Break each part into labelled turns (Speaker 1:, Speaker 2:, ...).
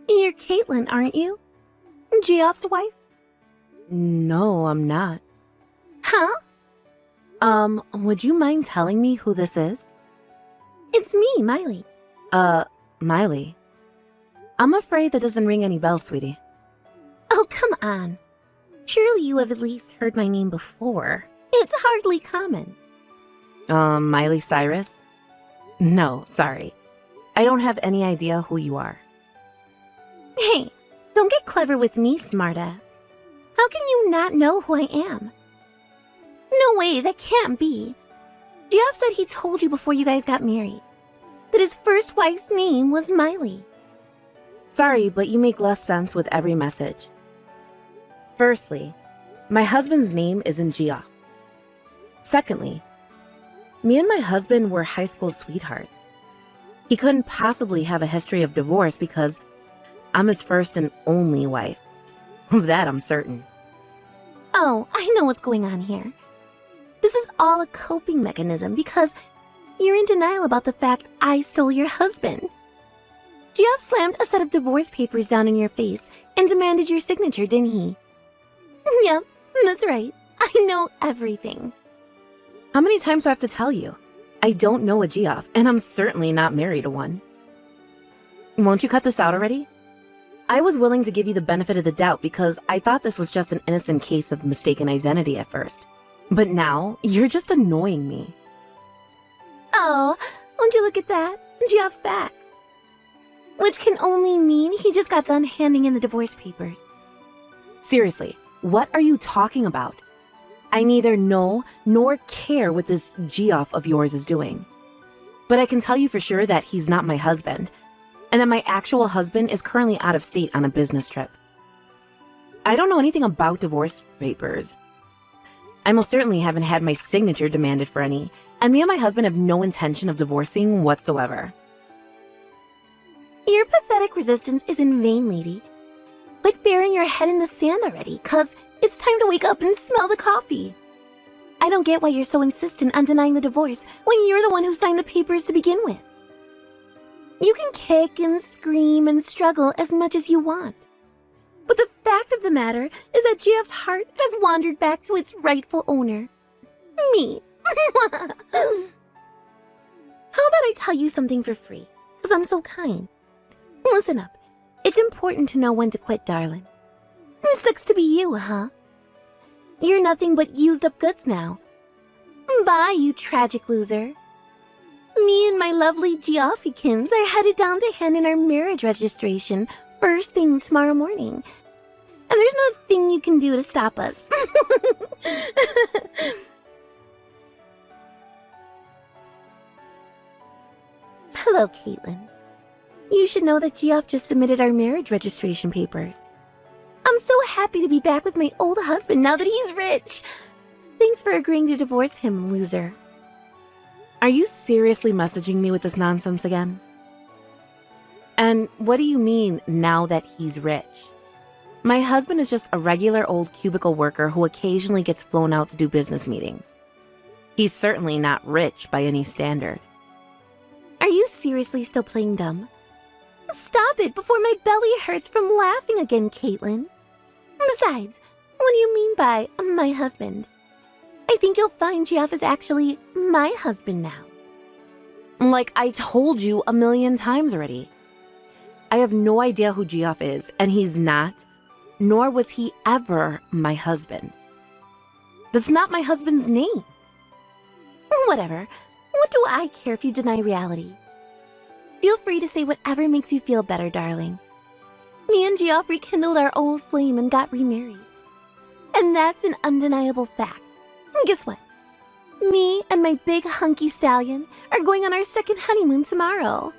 Speaker 1: You're Caitlin, aren't you? Geoff's wife?
Speaker 2: No, I'm not.
Speaker 1: Huh?
Speaker 2: Would you mind telling me who this is?
Speaker 1: It's me, Miley.
Speaker 2: Miley. I'm afraid that doesn't ring any bells, sweetie.
Speaker 1: Oh, come on. Surely you have at least heard my name before. It's hardly common.
Speaker 2: Miley Cyrus? No, sorry. I don't have any idea who you are.
Speaker 1: Hey, don't get clever with me, smartass. How can you not know who I am? No way, that can't be. Geoff said he told you before you guys got married that his first wife's name was Miley.
Speaker 2: Sorry, but you make less sense with every message. Firstly, my husband's name isn't Geoff. Secondly, me and my husband were high school sweethearts. He couldn't possibly have a history of divorce because I'm his first and only wife. Of that I'm certain.
Speaker 1: Oh, I know what's going on here. This is all a coping mechanism because you're in denial about the fact I stole your husband. Geoff slammed a set of divorce papers down in your face and demanded your signature, didn't he? Yep, that's right. I know everything.
Speaker 2: How many times do I have to tell you? I don't know a Geoff, and I'm certainly not married to one. Won't you cut this out already? I was willing to give you the benefit of the doubt because I thought this was just an innocent case of mistaken identity at first. But now, you're just annoying me.
Speaker 1: Oh, won't you look at that? Geoff's back. Which can only mean he just got done handing in the divorce papers.
Speaker 2: Seriously, what are you talking about? I neither know nor care what this Geoff of yours is doing. But I can tell you for sure that he's not my husband, and that my actual husband is currently out of state on a business trip. I don't know anything about divorce papers. I most certainly haven't had my signature demanded for any, and me and my husband have no intention of divorcing whatsoever.
Speaker 1: Your pathetic resistance is in vain, lady. Quit burying your head in the sand already, cause it's time to wake up and smell the coffee. I don't get why you're so insistent on denying the divorce when you're the one who signed the papers to begin with. You can kick and scream and struggle as much as you want. But the fact of the matter is that Geoff's heart has wandered back to its rightful owner. Me. How about I tell you something for free, because I'm so kind? Listen up. It's important to know when to quit, darling. Sucks to be you, huh? You're nothing but used up goods now. Bye, you tragic loser. Me and my lovely Geoffykins are headed down to hand in our marriage registration first thing tomorrow morning. And there's no thing you can do to stop us. Hello, Caitlin. You should know that Geoff just submitted our marriage registration papers. I'm so happy to be back with my old husband now that he's rich. Thanks for agreeing to divorce him, loser.
Speaker 2: Are you seriously messaging me with this nonsense again? And what do you mean, now that he's rich? My husband is just a regular old cubicle worker who occasionally gets flown out to do business meetings. He's certainly not rich by any standard.
Speaker 1: Are you seriously still playing dumb? Stop it before my belly hurts from laughing again, Caitlin. Besides, what do you mean by my husband? I think you'll find Geoff is actually my husband now.
Speaker 2: Like I told you a million times already. I have no idea who Geoff is, and he's not, nor was he ever my husband. That's not my husband's name.
Speaker 1: Whatever. What do I care if you deny reality? Feel free to say whatever makes you feel better, darling. Me and Geoff rekindled our old flame and got remarried. And that's an undeniable fact. And guess what? Me and my big hunky stallion are going on our second honeymoon tomorrow.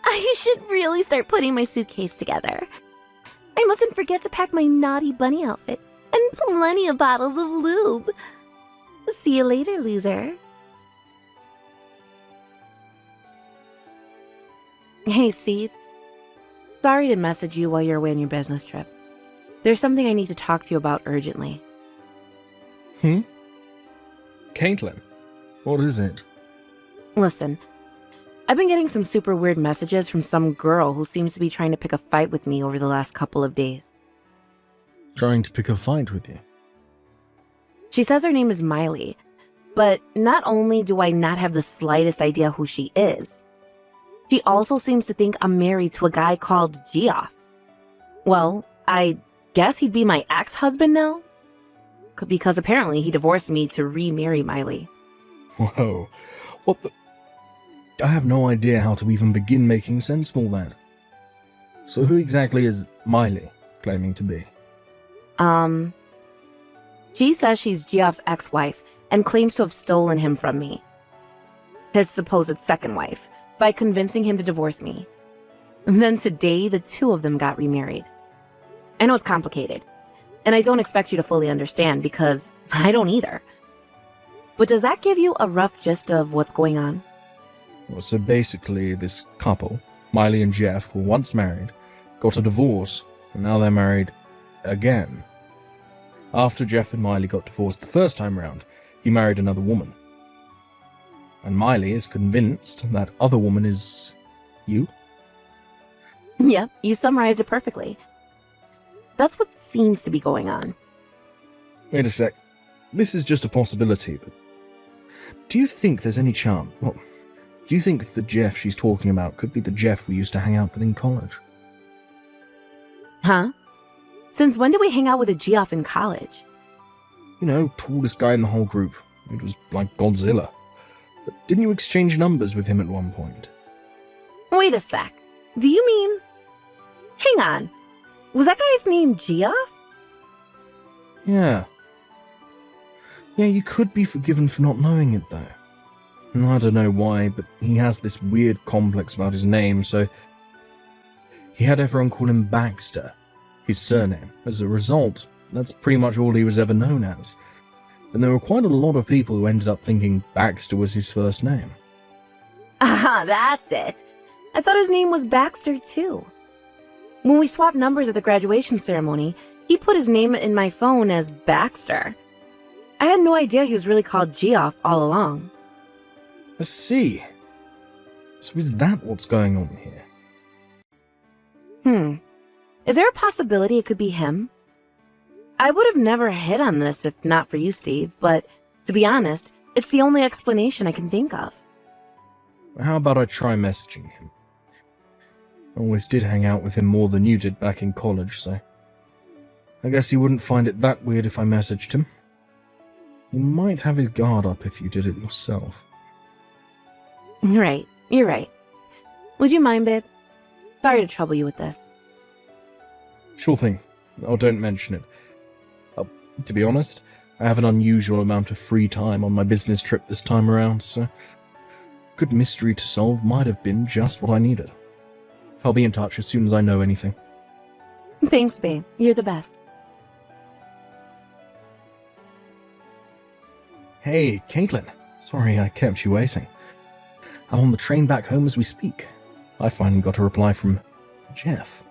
Speaker 1: I should really start putting my suitcase together. I mustn't forget to pack my naughty bunny outfit and plenty of bottles of lube. See you later, loser.
Speaker 2: Hey, Steve. Sorry to message you while you're away on your business trip. There's something I need to talk to you about urgently.
Speaker 3: Caitlin, what is it?
Speaker 2: Listen, I've been getting some super weird messages from some girl who seems to be trying to pick a fight with me over the last couple of days.
Speaker 3: Trying to pick a fight with you?
Speaker 2: She says her name is Miley, but not only do I not have the slightest idea who she is, she also seems to think I'm married to a guy called Geoff. Well, I guess he'd be my ex-husband now? Because apparently he divorced me to remarry Miley.
Speaker 3: Whoa, what the... I have no idea how to even begin making sense of all that. So who exactly is Miley claiming to be?
Speaker 2: She says she's Geoff's ex-wife and claims to have stolen him from me, his supposed second wife, by convincing him to divorce me. And then today, the two of them got remarried. I know it's complicated, and I don't expect you to fully understand because I don't either. But does that give you a rough gist of what's going on?
Speaker 3: Well, so basically, this couple, Miley and Jeff, were once married, got a divorce, and now they're married again. After Jeff and Miley got divorced the first time round, he married another woman. And Miley is convinced that other woman is... you?
Speaker 2: Yep, you summarized it perfectly. That's what seems to be going on.
Speaker 3: Wait a sec. This is just a possibility, but... do you think there's any chance... well, do you think the Jeff she's talking about could be the Jeff we used to hang out with in college?
Speaker 2: Huh? Since when did we hang out with a Geoff in college?
Speaker 3: You know, tallest guy in the whole group. It was like Godzilla. But didn't you exchange numbers with him at one point?
Speaker 2: Wait a sec. Do you mean... hang on. Was that guy's name Geoff?
Speaker 3: Yeah. Yeah, you could be forgiven for not knowing it, though. And I don't know why, but he has this weird complex about his name, so... he had everyone call him Baxter, his surname. As a result, that's pretty much all he was ever known as. And there were quite a lot of people who ended up thinking Baxter was his first name.
Speaker 2: Ah, that's it. I thought his name was Baxter, too. When we swapped numbers at the graduation ceremony, he put his name in my phone as Baxter. I had no idea he was really called Geoff all along.
Speaker 3: I see. So is that what's going on here?
Speaker 2: Is there a possibility it could be him? I would have never hit on this if not for you, Steve, but to be honest, it's the only explanation I can think of.
Speaker 3: How about I try messaging him? I always did hang out with him more than you did back in college, so... I guess you wouldn't find it that weird if I messaged him. You might have his guard up if you did it yourself.
Speaker 2: Right, you're right. Would you mind, babe? Sorry to trouble you with this.
Speaker 3: Sure thing. Oh, don't mention it. To be honest, I have an unusual amount of free time on my business trip this time around, so... good mystery to solve might have been just what I needed. I'll be in touch as soon as I know anything.
Speaker 2: Thanks, babe. You're the best.
Speaker 3: Hey, Caitlin. Sorry I kept you waiting. I'm on the train back home as we speak. I finally got a reply from Jeff.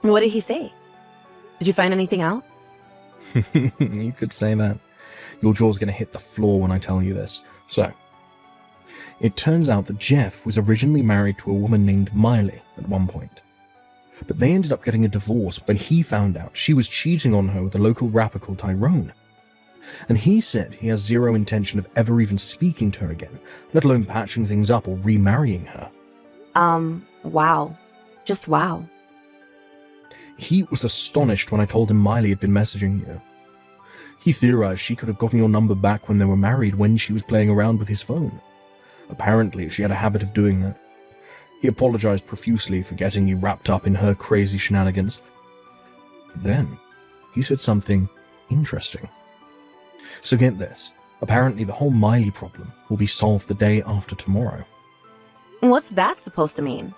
Speaker 2: What did he say? Did you find anything out?
Speaker 3: You could say that. Your jaw's gonna hit the floor when I tell you this. So, it turns out that Jeff was originally married to a woman named Miley at one point. But they ended up getting a divorce when he found out she was cheating on her with a local rapper called Tyrone. And he said he has zero intention of ever even speaking to her again, let alone patching things up or remarrying her.
Speaker 2: Wow. Just wow.
Speaker 3: He was astonished when I told him Miley had been messaging you. He theorized she could have gotten your number back when they were married when she was playing around with his phone. Apparently, she had a habit of doing that. He apologized profusely for getting you wrapped up in her crazy shenanigans. Then, he said something interesting. So get this. Apparently, the whole Miley problem will be solved the day after tomorrow.
Speaker 2: What's that supposed to mean?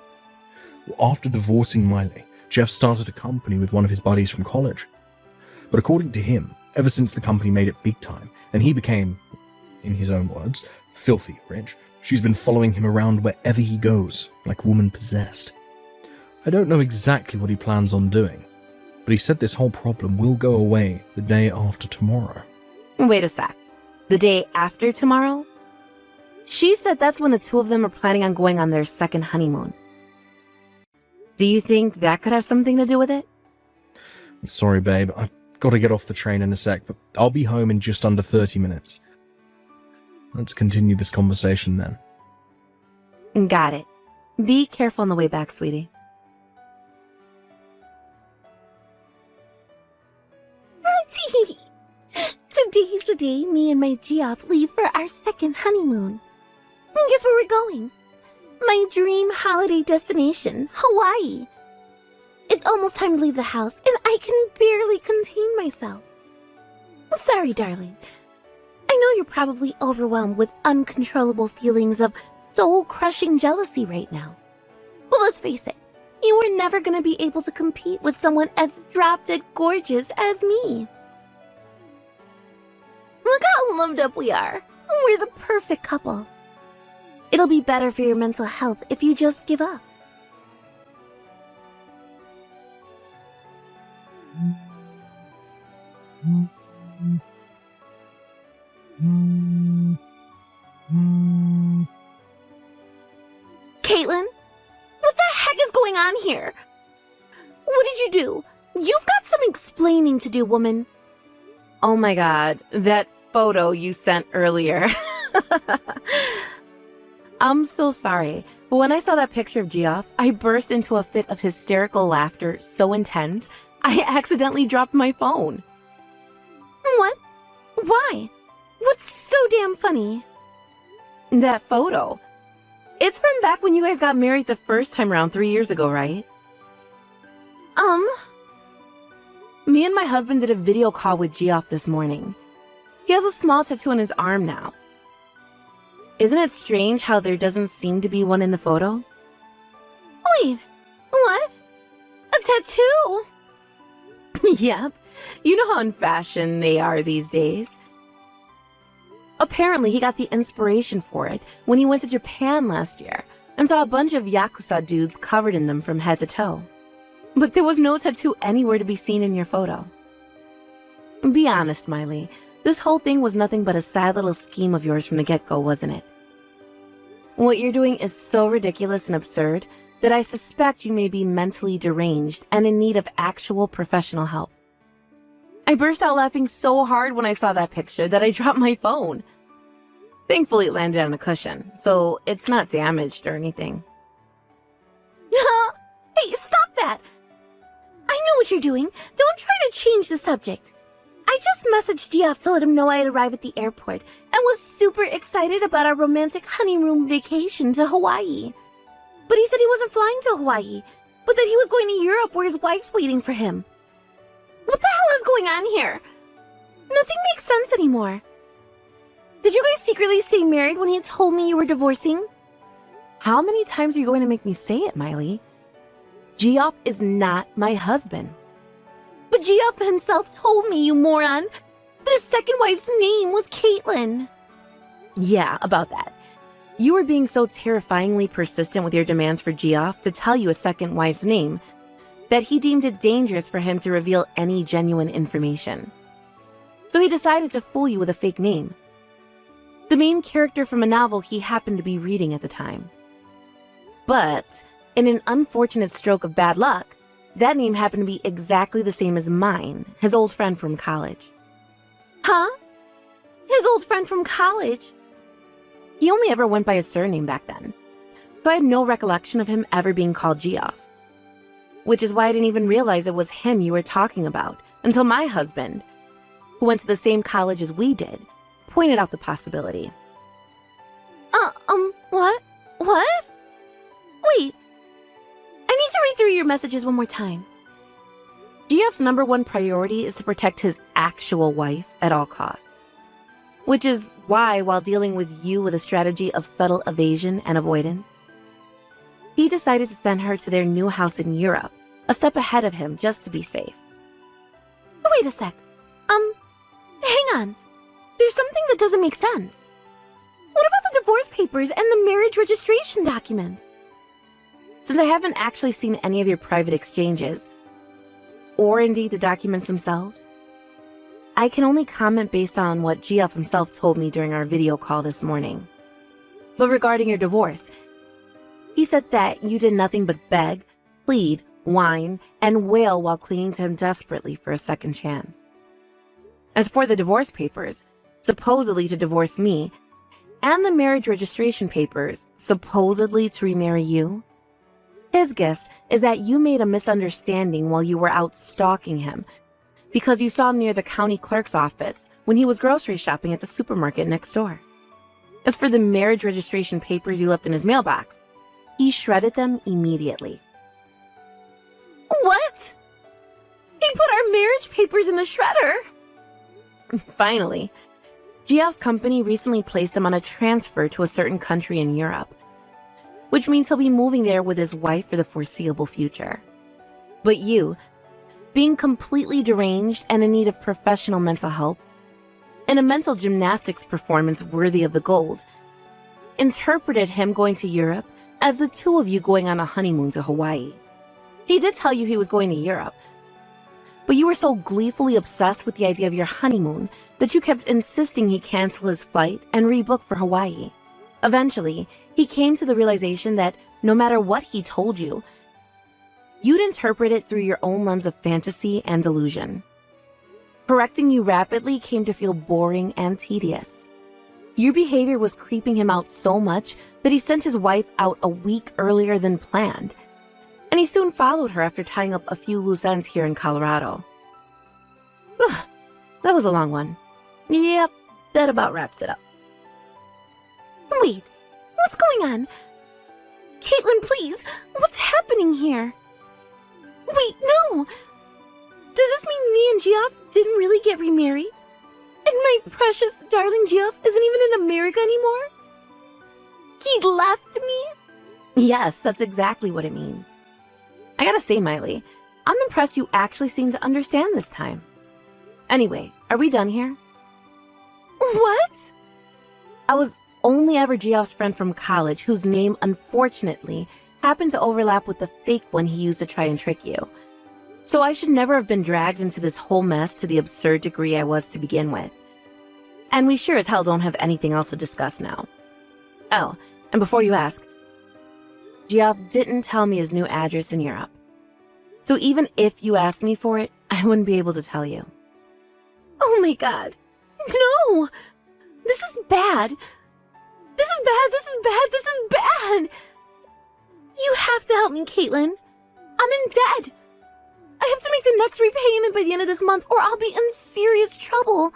Speaker 3: After divorcing Miley, Jeff started a company with one of his buddies from college. But according to him, ever since the company made it big time, and he became, in his own words, filthy rich, she's been following him around wherever he goes, like woman possessed. I don't know exactly what he plans on doing, but he said this whole problem will go away the day after tomorrow.
Speaker 2: Wait a sec. The day after tomorrow? She said that's when the two of them are planning on going on their second honeymoon. Do you think that could have something to do with it?
Speaker 3: I'm sorry, babe. I've got to get off the train in a sec, but I'll be home in just under 30 minutes. Let's continue this conversation then.
Speaker 2: Got it. Be careful on the way back, sweetie.
Speaker 1: Today's the day me and my Geoff leave for our second honeymoon. Guess where we're going? My dream holiday destination, Hawaii. It's almost time to leave the house, and I can barely contain myself. Sorry, darling. I know you're probably overwhelmed with uncontrollable feelings of soul-crushing jealousy right now. But let's face it, you were never going to be able to compete with someone as drop-dead gorgeous as me. Look how loved up we are. We're the perfect couple. It'll be better for your mental health if you just give up. Caitlin, what the heck is going on here? What did you do? You've got some explaining to do, woman.
Speaker 2: Oh my god, that photo you sent earlier. I'm so sorry, but when I saw that picture of Geoff, I burst into a fit of hysterical laughter so intense, I accidentally dropped my phone.
Speaker 1: What? Why? What's so damn funny?
Speaker 2: That photo. It's from back when you guys got married the first time around 3 years ago, right? Me and my husband did a video call with Geoff this morning. He has a small tattoo on his arm now. Isn't it strange how there doesn't seem to be one in the photo?
Speaker 1: Wait, what? A tattoo?
Speaker 2: Yep. You know how in fashion they are these days. Apparently, he got the inspiration for it when he went to Japan last year and saw a bunch of Yakuza dudes covered in them from head to toe. But there was no tattoo anywhere to be seen in your photo. Be honest, Miley. This whole thing was nothing but a sad little scheme of yours from the get-go, wasn't it? What you're doing is so ridiculous and absurd that I suspect you may be mentally deranged and in need of actual professional help. I burst out laughing so hard when I saw that picture that I dropped my phone. Thankfully, it landed on a cushion, so it's not damaged or anything.
Speaker 1: Hey, stop that! I know what you're doing. Don't try to change the subject. I just messaged Geoff to let him know I'd arrived at the airport and was super excited about our romantic honeymoon vacation to Hawaii. But he said he wasn't flying to Hawaii, but that he was going to Europe where his wife's waiting for him. What the hell is going on here? Nothing makes sense anymore. Did you guys secretly stay married when he told me you were divorcing?
Speaker 2: How many times are you going to make me say it, Miley? Geoff is not my husband.
Speaker 1: But Geoff himself told me, you moron, that his second wife's name was Caitlin.
Speaker 2: Yeah, about that. You were being so terrifyingly persistent with your demands for Geoff to tell you a second wife's name that he deemed it dangerous for him to reveal any genuine information. So he decided to fool you with a fake name. The main character from a novel he happened to be reading at the time. But, in an unfortunate stroke of bad luck, that name happened to be exactly the same as mine, his old friend from college.
Speaker 1: Huh? His old friend from college?
Speaker 2: He only ever went by his surname back then, so I had no recollection of him ever being called Geoff. Which is why I didn't even realize it was him you were talking about until my husband, who went to the same college as we did, pointed out the possibility.
Speaker 1: What? What? Wait. I need to read through your messages one more time.
Speaker 2: Geoff's number one priority is to protect his actual wife at all costs. Which is why, while dealing with you with a strategy of subtle evasion and avoidance, he decided to send her to their new house in Europe, a step ahead of him just to be safe.
Speaker 1: Wait a sec. Hang on. There's something that doesn't make sense. What about the divorce papers and the marriage registration documents?
Speaker 2: Since I haven't actually seen any of your private exchanges, or indeed the documents themselves, I can only comment based on what Geoff himself told me during our video call this morning. But regarding your divorce, he said that you did nothing but beg, plead, whine, and wail while clinging to him desperately for a second chance. As for the divorce papers, supposedly to divorce me, and the marriage registration papers, supposedly to remarry you, his guess is that you made a misunderstanding while you were out stalking him because you saw him near the county clerk's office when he was grocery shopping at the supermarket next door. As for the marriage registration papers you left in his mailbox, he shredded them immediately.
Speaker 1: What? He put our marriage papers in the shredder!
Speaker 2: Finally, Geoff's company recently placed him on a transfer to a certain country in Europe, which means he'll be moving there with his wife for the foreseeable future. But you, being completely deranged and in need of professional mental help, in a mental gymnastics performance worthy of the gold, interpreted him going to Europe as the two of you going on a honeymoon to Hawaii. He did tell you he was going to Europe, but you were so gleefully obsessed with the idea of your honeymoon that you kept insisting he cancel his flight and rebook for Hawaii. Eventually, he came to the realization that no matter what he told you, you'd interpret it through your own lens of fantasy and delusion. Correcting you rapidly came to feel boring and tedious. Your behavior was creeping him out so much that he sent his wife out a week earlier than planned, and he soon followed her after tying up a few loose ends here in Colorado. Ugh, that was a long one. Yep, that about wraps it up.
Speaker 1: Wait, what's going on? Caitlin, please, what's happening here? Wait, no! Does this mean me and Geoff didn't really get remarried? And my precious, darling Geoff isn't even in America anymore? He left me?
Speaker 2: Yes, that's exactly what it means. I gotta say, Miley, I'm impressed you actually seem to understand this time. Anyway, are we done here?
Speaker 1: What?
Speaker 2: I was only ever Geoff's friend from college whose name, unfortunately, happened to overlap with the fake one he used to try and trick you. So I should never have been dragged into this whole mess to the absurd degree I was to begin with. And we sure as hell don't have anything else to discuss now. Oh, and before you ask, Geoff didn't tell me his new address in Europe. So even if you asked me for it, I wouldn't be able to tell you.
Speaker 1: Oh my god. No! This is bad. This is bad, this is bad, this is bad! You have to help me, Caitlin. I'm in debt. I have to make the next repayment by the end of this month or I'll be in serious trouble.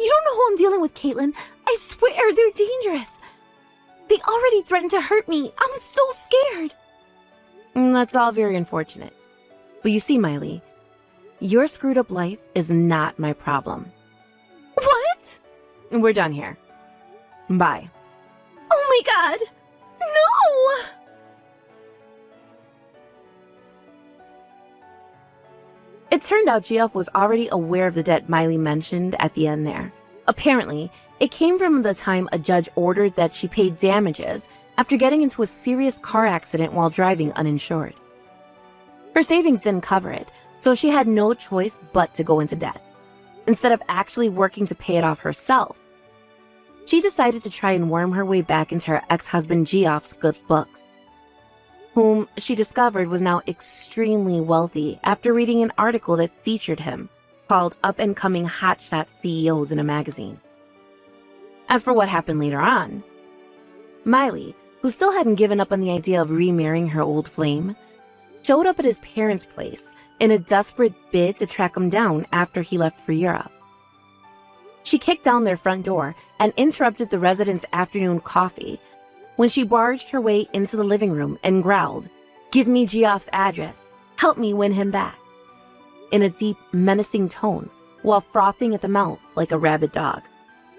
Speaker 1: You don't know who I'm dealing with, Caitlin. I swear they're dangerous. They already threatened to hurt me. I'm so scared.
Speaker 2: That's all very unfortunate. But you see, Miley, your screwed up life is not my problem.
Speaker 1: What?
Speaker 2: We're done here. Bye.
Speaker 1: Oh my god. No!
Speaker 2: It turned out Geoff was already aware of the debt Miley mentioned at the end there. Apparently, it came from the time a judge ordered that she pay damages after getting into a serious car accident while driving uninsured. Her savings didn't cover it, so she had no choice but to go into debt. Instead of actually working to pay it off herself, she decided to try and worm her way back into her ex-husband Geoff's good books, whom she discovered was now extremely wealthy after reading an article that featured him, called Up-and-Coming Hotshot CEOs in a magazine. As for what happened later on, Miley, who still hadn't given up on the idea of remarrying her old flame, showed up at his parents' place in a desperate bid to track him down after he left for Europe. She kicked down their front door and interrupted the residents' afternoon coffee when she barged her way into the living room and growled, "Give me Geoff's address. Help me win him back," in a deep, menacing tone, while frothing at the mouth like a rabid dog.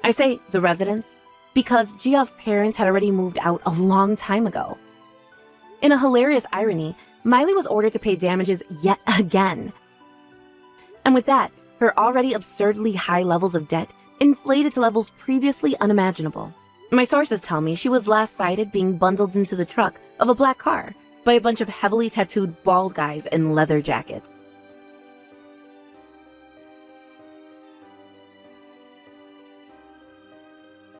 Speaker 2: I say the residents because Geoff's parents had already moved out a long time ago. In a hilarious irony, Miley was ordered to pay damages yet again. And with that, her already absurdly high levels of debt inflated to levels previously unimaginable. My sources tell me she was last sighted being bundled into the truck of a black car by a bunch of heavily tattooed bald guys in leather jackets.